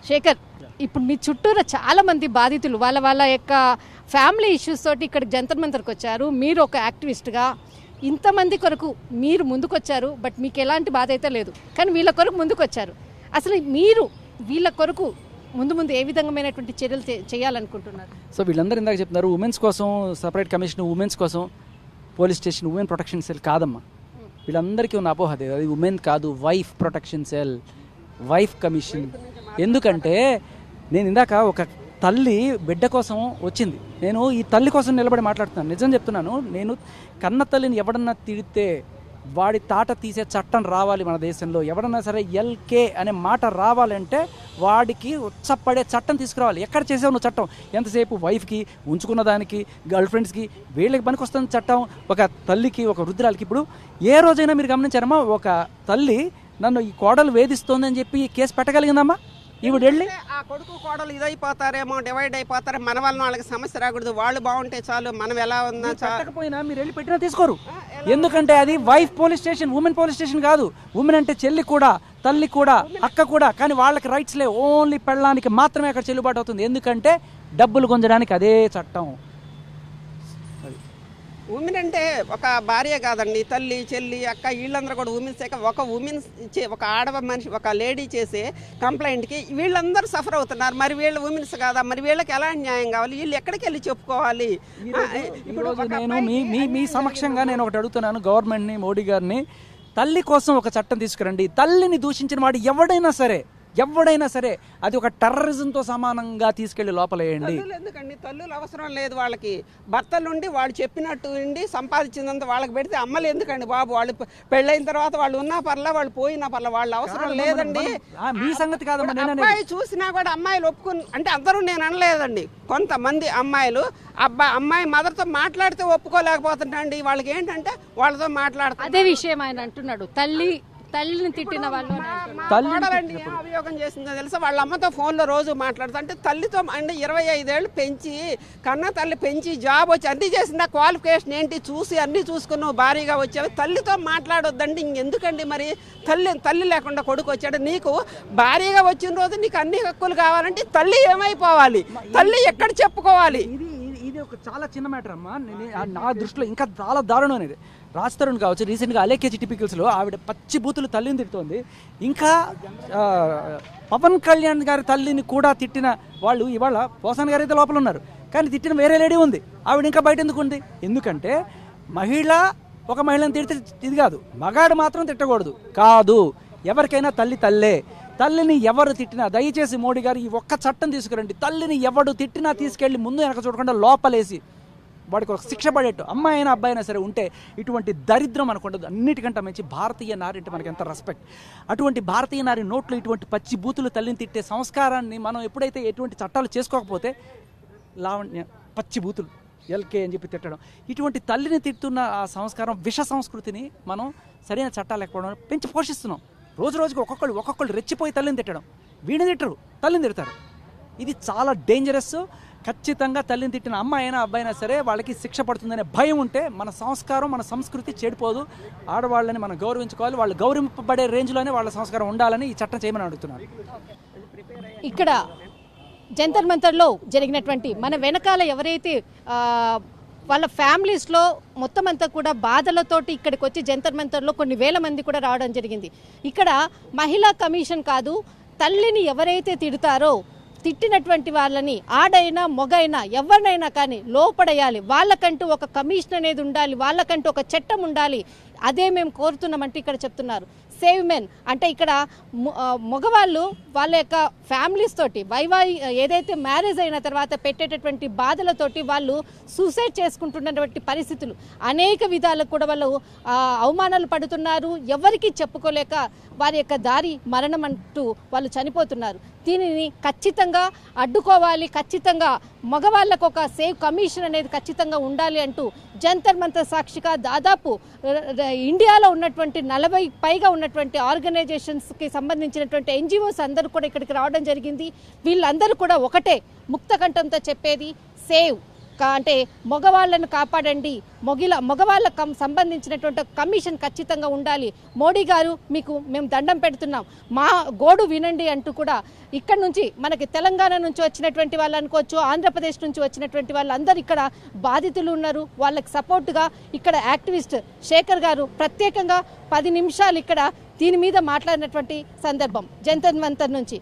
శేఖర్, ఇప్పుడు మీ చుట్టూరా చాలా మంది బాధితులు వాళ్ళ యొక్క ఫ్యామిలీ ఇష్యూస్ తోటి ఇక్కడికి జంతర్ మంతర్కి వచ్చారు. మీరు ఒక యాక్టివిస్ట్గా ఇంతమంది కొరకు మీరు ముందుకొచ్చారు. బట్ మీకు ఎలాంటి బాధ అయితే లేదు, కానీ వీళ్ళ కొరకు ముందుకొచ్చారు. అసలు మీరు వీళ్ళ కొరకు ముందు ఏ విధమైనటువంటి చర్యలు చేయాలనుకుంటున్నారు? సో వీళ్ళందరూ ఇందాక చెప్తున్నారు ఉమెన్స్ కోసం సపరేట్ కమిషన్, ఉమెన్స్ కోసం police station, women protection cell కాదమ్మా. వీళ్ళందరికీ ఉన్న అపోహ అది ఉమెన్ కాదు, wife protection cell, wife commission. ఎందుకంటే నేను ఇందాక ఒక తల్లి బిడ్డ కోసం వచ్చింది, నేను ఈ తల్లి కోసం నిలబడి మాట్లాడుతున్నాను. నిజం చెప్తున్నాను, నేను కన్న తల్లిని ఎవడన్నా తిడితే వాడి తాట తీసే చట్టం రావాలి మన దేశంలో. ఎవడన్నా సరే ఎల్కే అనే మాట రావాలంటే వాడికి ఉచ్చపడే చట్టం తీసుకురావాలి. ఎక్కడ చేసావు నువ్వు చట్టం? ఎంతసేపు వైఫ్కి, ఉంచుకున్న దానికి, గర్ల్ ఫ్రెండ్స్కి, వీళ్ళకి పనికొస్తుంది చట్టం. ఒక తల్లికి, ఒక వృద్ధురాలకి. ఇప్పుడు ఏ రోజైనా మీరు గమనించారమ్మా ఒక తల్లి నన్ను ఈ కోడలు వేధిస్తోందని చెప్పి కేసు పెట్టగలిగిందమ్మా? ఇప్పుడు వెళ్ళి ఆ కొడుకు కోడలు ఇదైపోతారేమో, డివైడ్ అయిపోతారు, మన వల్ల వాళ్ళకి సమస్య రాకూడదు, వాళ్ళు బాగుంటే చాలు, మనం ఎలా ఉన్నా పెట్టకపోయినా మీరు వెళ్ళి పెట్టినా తీసుకోరు. ఎందుకంటే అది wife police station, women police station కాదు. ఉమెన్ అంటే చెల్లి కూడా, తల్లి కూడా, అక్క కూడా. కానీ వాళ్ళకి రైట్స్ లేవు. ఓన్లీ పెళ్ళానికి మాత్రమే అక్కడ చెల్లుబాటు అవుతుంది. ఎందుకంటే డబ్బులు గుంజడానికి అదే చట్టం. ఉమెన్ అంటే ఒక భార్య కాదండి, తల్లి, చెల్లి, అక్క, వీళ్ళందరూ కూడా ఉమెన్స్. ఒక ఉమెన్స్ ఒక ఆడవ మనిషి, ఒక లేడీ చేసే కంప్లైంట్కి వీళ్ళందరూ సఫర్ అవుతున్నారు. మరి వీళ్ళు ఉమెన్స్ కాదా? మరి వీళ్ళకి ఎలాంటి న్యాయం కావాలి? వీళ్ళు ఎక్కడికి వెళ్ళి చెప్పుకోవాలి? ఇప్పుడు నేను మీ సమక్షంగా నేను ఒకటి అడుగుతున్నాను గవర్నమెంట్ని, మోడీ గారిని. తల్లి కోసం ఒక చట్టం తీసుకురండి. తల్లిని దూషించిన వాడు ఎవడైనా సరే అది ఒక టెర్రరిజంతో సమానంగా తీసుకెళ్లి లోపలేయండి. ఎందుకండి తల్లులు అవసరం లేదు వాళ్ళకి. భర్తలుండి వాళ్ళు చెప్పినట్టు ఉండి సంపాదించినంత వాళ్ళకి పెడితే అమ్మలు ఎందుకండి బాబు? వాళ్ళు పెళ్ళైన తర్వాత వాళ్ళు ఉన్నా పర్లా, వాళ్ళు పోయినా పర్లా, వాళ్ళు అవసరం లేదండి. మీ సంగతి కాదమ్మా. అమ్మాయి చూసినా కూడా అమ్మాయిలు ఒప్పుకుని, అంటే అందరూ నేను అనలేదండి, కొంతమంది అమ్మాయిలు అమ్మాయి మదర్తో మాట్లాడితే ఒప్పుకోలేకపోతుంటండి. వాళ్ళకి ఏంటంటే వాళ్ళతో మాట్లాడుతారు. అదే విషయం ఆయన అంటున్నాడు, తల్లిని తిట్టిన వాళ్ళు కోడలండి ఏం అభియోగం చేసిందో తెలుసా? వాళ్ళ అమ్మతో ఫోన్లో రోజు మాట్లాడుతా, అంటే తల్లితో అంటే 25 ఏళ్ళు పెంచి, కన్న తల్లి పెంచి, జాబ్ వచ్చి అన్నీ చేసిందా, క్వాలిఫికేషన్ ఏంటి చూసి అన్నీ చూసుకుని భారీగా వచ్చావు, తల్లితో మాట్లాడొద్దండి. ఇంకెందుకండి మరి? తల్లి లేకుండా కొడుకు వచ్చాడు. నీకు భారీగా వచ్చిన రోజు నీకు అన్ని హక్కులు కావాలంటే తల్లి ఏమైపోవాలి? తల్లి ఎక్కడ చెప్పుకోవాలి? ఇది ఒక చాలా చిన్న మ్యాటర్ అమ్మా. నా దృష్టిలో ఇంకా చాలా దారుణం అనేది. రాజ్ తరుణ్ కావచ్చు, రీసెంట్గా అలేకేజీ టిపికల్స్లో ఆవిడ పచ్చి బూతులు తల్లిని తిడుతోంది. ఇంకా పవన్ కళ్యాణ్ గారి తల్లిని కూడా తిట్టిన వాళ్ళు ఇవాళ పోసాన్ గారు అయితే లోపల ఉన్నారు, కానీ తిట్టిన వేరే లేడీ ఉంది. ఆవిడ ఇంకా బయట ఎందుకు ఉంది? ఎందుకంటే ఒక మహిళను తిడితే ఇది కాదు, మగాడు మాత్రం తిట్టకూడదు కాదు. ఎవరికైనా తల్లి తల్లే. తల్లిని ఎవరు తిట్టినా దయచేసి మోడీ గారు ఈ ఒక్క చట్టం తీసుకురండి. తల్లిని ఎవడు తిట్టినా తీసుకెళ్ళి ముందు వెనక చూడకుండా లోపలేసి వాడికి ఒక శిక్ష పడేట్టు, అమ్మాయి అయినా అబ్బాయి అయినా సరే ఉంటే ఇటువంటి దరిద్రం అనుకుంటుంది. అన్నిటికంటే మంచి భారతీయ నారి అంటే మనకి ఎంత రెస్పెక్ట్. అటువంటి భారతీయ నారి నోట్లో ఇటువంటి పచ్చి బూతులు తల్లిని తిట్టే సంస్కారాన్ని మనం ఎప్పుడైతే ఎటువంటి చట్టాలు చేసుకోకపోతే, లావణ్య పచ్చి బూతులు ఎల్కే అని చెప్పి తిట్టడం, ఇటువంటి తల్లిని తిట్టున్న ఆ సంస్కారం, విష సంస్కృతిని మనం సరైన చట్టాలు లేకపోవడం పెంచి పోషిస్తున్నాం. రోజు రోజుకి ఒక్కొక్కళ్ళు రెచ్చిపోయి తల్లిని తిట్టడం. వీడిని తిట్టరు, తల్లిని తిడతారు. ఇది చాలా డేంజరస్. ఖచ్చితంగా తల్లిని తిట్టిన అమ్మాయి అయినా అబ్బాయి అయినా సరే వాళ్ళకి శిక్ష పడుతుందనే భయం ఉంటే మన సంస్కారం, మన సంస్కృతి చెడిపోదు. ఆడవాళ్ళని మనం గౌరవించుకోవాలి. వాళ్ళు గౌరవింపబడే రేంజ్లోనే వాళ్ళ సంస్కారం ఉండాలని ఈ చట్టం చేయమని అడుగుతున్నారు. ఇక్కడ జంతర్ మంతర్లో జరిగినటువంటి మన వెనకాల ఎవరైతే వాళ్ళ ఫ్యామిలీస్లో మొత్తం అంతా కూడా బాధలతోటి ఇక్కడికి వచ్చి జంతర్ మంతర్లో కొన్ని వేల మంది కూడా రావడం జరిగింది. ఇక్కడ మహిళా కమిషన్ కాదు, తల్లిని ఎవరైతే తిడతారో తిట్టినటువంటి వాళ్ళని ఆడైనా మొగైనా ఎవరినైనా కానీ లోపడేయాలి. వాళ్ళకంటూ ఒక కమిషన్ అనేది ఉండాలి, వాళ్ళకంటూ ఒక చట్టం ఉండాలి. అదే మేము కోరుతున్నామంటే ఇక్కడ చెప్తున్నారు. సేవ్ మెన్ అంటే ఇక్కడ మగవాళ్ళు వాళ్ళ యొక్క ఫ్యామిలీస్ తోటి ఏదైతే మ్యారేజ్ అయిన తర్వాత పెట్టేటటువంటి బాధలతోటి వాళ్ళు సూసైడ్ చేసుకుంటున్నటువంటి పరిస్థితులు, అనేక విధాలకు కూడా వాళ్ళు అవమానాలు పడుతున్నారు. ఎవరికి చెప్పుకోలేక వారి యొక్క దారి మరణం అంటూ వాళ్ళు చనిపోతున్నారు. దీనిని ఖచ్చితంగా అడ్డుకోవాలి. ఖచ్చితంగా మగవాళ్ళకు ఒక సేవ్ కమిషన్ అనేది ఖచ్చితంగా ఉండాలి అంటూ జంతర్ మంతర్ సాక్షిగా దాదాపు ఇండియాలో ఉన్నటువంటి 40 పైగా ఉన్నటువంటి ఆర్గనైజేషన్స్కి సంబంధించినటువంటి ఎన్జిఓస్ అందరూ కూడా ఇక్కడికి రావడం జరిగింది. వీళ్ళందరూ కూడా ఒకటే ముక్త కంఠంతో చెప్పేది, సేవ్ అంటే మగవాళ్ళను కాపాడండి, మగవాళ్ళకు సంబంధించినటువంటి కమిషన్ ఖచ్చితంగా ఉండాలి, మోడీ గారు మీకు మేము దండం పెడుతున్నాం, మా గోడు వినండి అంటూ కూడా ఇక్కడ నుంచి మనకి తెలంగాణ నుంచి వచ్చినటువంటి వాళ్ళు అనుకోవచ్చు, ఆంధ్రప్రదేశ్ నుంచి వచ్చినటువంటి వాళ్ళందరూ ఇక్కడ బాధితులు ఉన్నారు. వాళ్ళకి సపోర్టుగా ఇక్కడ యాక్టివిస్ట్ శేఖర్ గారు ప్రత్యేకంగా 10 నిమిషాలు ఇక్కడ దీని మీద మాట్లాడినటువంటి సందర్భం జంతర్ మంతర్ నుంచి.